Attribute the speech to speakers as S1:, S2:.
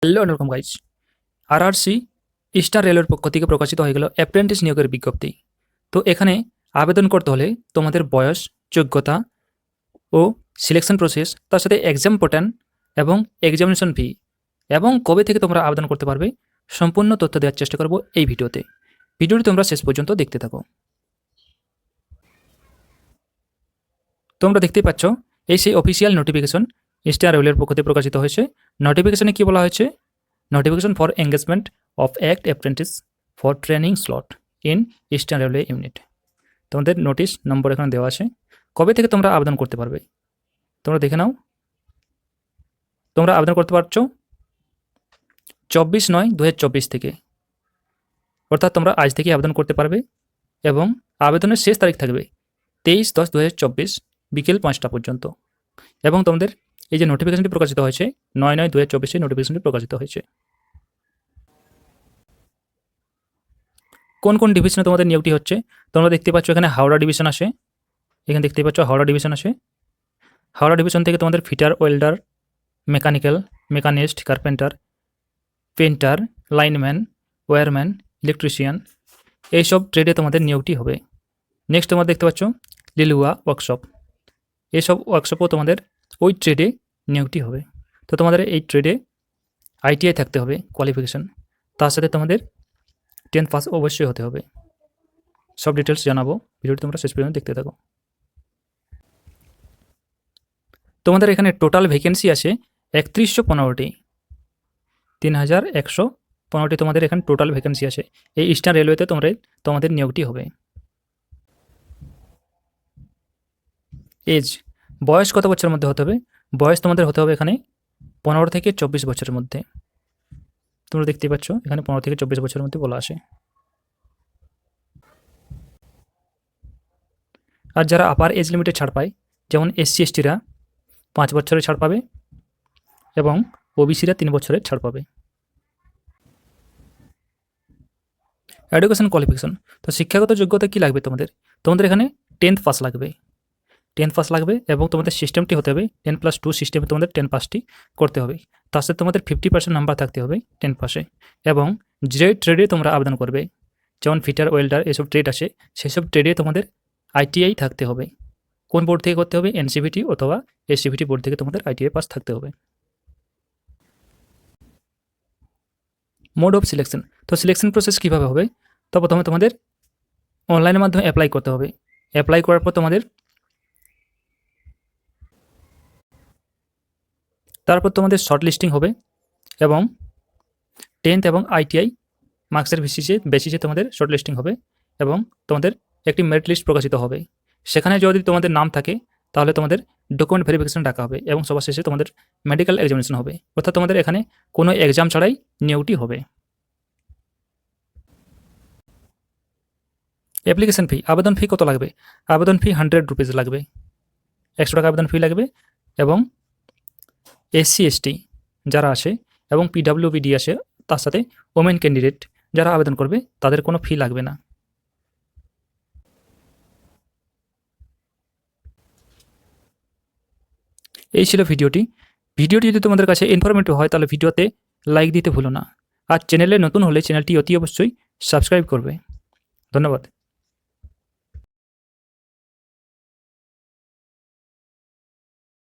S1: Hello এরকম guys RRC eastern রেলওয়ের পক্ষ থেকে প্রকাশিত হয়ে গেল অ্যাপ্রেন্টিস নিয়োগের বিজ্ঞপ্তি। তো এখানে আবেদন করতে হলে তোমাদের বয়স, যোগ্যতা ও সিলেকশন প্রসেস, তার সাথে এক্সাম প্যাটার্ন এবং এক্সামিনেশন ফি এবং কবে থেকে তোমরা আবেদন করতে পারবে সম্পূর্ণ তথ্য দেওয়ার চেষ্টা করব এই ভিডিওতে। ভিডিওটি তোমরা শেষ পর্যন্ত দেখতে থাকো। তোমরা দেখতেই পাচ্ছ এই সেই অফিসিয়াল নোটিফিকেশন ইস্টার্ন রেলওয়ের পক্ষ থেকে প্রকাশিত হয়েছে। নোটিফিকেশনে কি বলা হয়েছে? Notification for engagement of act apprentice for training slot in eastern railway unit. তোমাদের নোটিশ নম্বর এখানে দেওয়া আছে। কবে থেকে তোমরা আবেদন করতে পারবে তোমরা দেখে নাও। তোমরা আবেদন করতে পারছো 24/9/2024 থেকে, অর্থাৎ তোমরা আজ থেকে আবেদন করতে পারবে এবং আবেদনের শেষ তারিখ থাকবে 23/10/2024 বিকেল 5টা পর্যন্ত। এবং তোমাদের এই যে নোটিফিকেশনটি প্রকাশিত হয়েছে 9/9/2024 নোটিফিকেশনটি প্রকাশিত হয়েছে। কোন কোন ডিভিশনে তোমাদের নিয়োগটি হচ্ছে তোমরা দেখতে পাচ্ছ। এখানে হাওড়া ডিভিশন আসে, এখানে দেখতে পাচ্ছ হাওড়া ডিভিশন আসে। হাওড়া ডিভিশন থেকে তোমাদের fitter, welder, mechanical, machinist, carpenter, painter, lineman, wireman, electrician, এইসব ট্রেডে তোমাদের নিয়োগটি হবে। নেক্সট তোমরা দেখতে পাচ্ছ লিলুয়া ওয়ার্কশপ, এইসব ওয়ার্কশপও তোমাদের ওই ট্রেডে নিয়োগটি হবে। তো তোমাদের এই ট্রেডে আইটিআই থাকতে হবে কোয়ালিফিকেশান, তার সাথে তোমাদের 10th পাস অবশ্যই হতে হবে। সব ডিটেলস জানাবো, ভিডিওটি তোমরা শেষ পর্যন্ত দেখতে থাকো। তোমাদের এখানে টোটাল ভ্যাকেন্সি আছে 3115টি, 3115টি তোমাদের এখানে টোটাল ভ্যাকেন্সি আছে। এই ইস্টার্ন রেলওয়েতে তোমাদের নিয়োগটি হবে। এজ, বয়স কত বছরের মধ্যে হতে হবে? বয়স তোমাদের হতে হবে এখানে 15 থেকে 24 বছরের মধ্যে। তোমরা দেখতে পাচ্ছ এখানে 15 থেকে 24 বছরের মধ্যে বলা আছে। আর যারা আপার এজ লিমিটে ছাড় পায়, যেমন এসসি এসটিরা 5 বছরের ছাড় পাবে এবং ওবিসিরা 3 বছরের ছাড় পাবে। এডুকেশন কোয়ালিফিকেশন, তো শিক্ষাগত যোগ্যতা কী লাগবে তোমাদের? তোমাদের এখানে 10th পাস লাগবে, 10th পাস লাগবে এবং তোমাদের সিস্টেমটি হতে হবে 10+2 সিস্টেমে তোমাদের 10 পাসটি করতে হবে। তার সাথে তোমাদের 50% নাম্বার থাকতে হবে 10 পাসে। এবং যে ট্রেডে তোমরা আবেদন করবে, যেমন ফিটার, ওয়েল্ডার, এসব ট্রেড আসে, সেসব ট্রেডে তোমাদের আইটিআই থাকতে হবে। কোন বোর্ড থেকে করতে হবে? এনসিভিটি অথবা এসসিভিটি বোর্ড থেকে তোমাদের আইটিআই পাস থাকতে হবে। মোড অফ সিলেকশন, তো সিলেকশন প্রসেস কীভাবে হবে? তো প্রথমে তোমাদের অনলাইনের মাধ্যমে অ্যাপ্লাই করতে হবে। অ্যাপ্লাই করার পর তারপর তোমাদের শর্ট লিস্টিং হবে এবং 10th এবং আইটিআই মার্কসের বেসিসে তোমাদের শর্ট লিস্টিং হবে এবং তোমাদের একটি মেরিট লিস্ট প্রকাশিত হবে। সেখানে যদি তোমাদের নাম থাকে তাহলে তোমাদের ডকুমেন্ট ভেরিফিকেশন ডাকা হবে এবং সবার শেষে তোমাদের মেডিকেল এক্সামিনেশন হবে। অর্থাৎ তোমাদের এখানে কোনো এক্সাম ছাড়াই নিয়োগটি হবে। অ্যাপ্লিকেশন ফি, আবেদন ফি কত লাগবে? আবেদন ফি 100 রুপিস লাগবে, 100 টাকা আবেদন ফি লাগবে। এবং এসসি এসটি যারা আসে এবং পিডাব্লিউবিডি আসে, তার সাথে ওমেন ক্যান্ডিডেট যারা আবেদন করবে তাদের কোনো ফি লাগবে না। এই ছিল ভিডিওটি যদি তোমাদের কাছে ইনফরমেটিভ হয় তাহলে ভিডিওতে লাইক দিতে ভুলো না। আর চ্যানেলে নতুন হলে চ্যানেলটি অতি অবশ্যই সাবস্ক্রাইব করবে। ধন্যবাদ।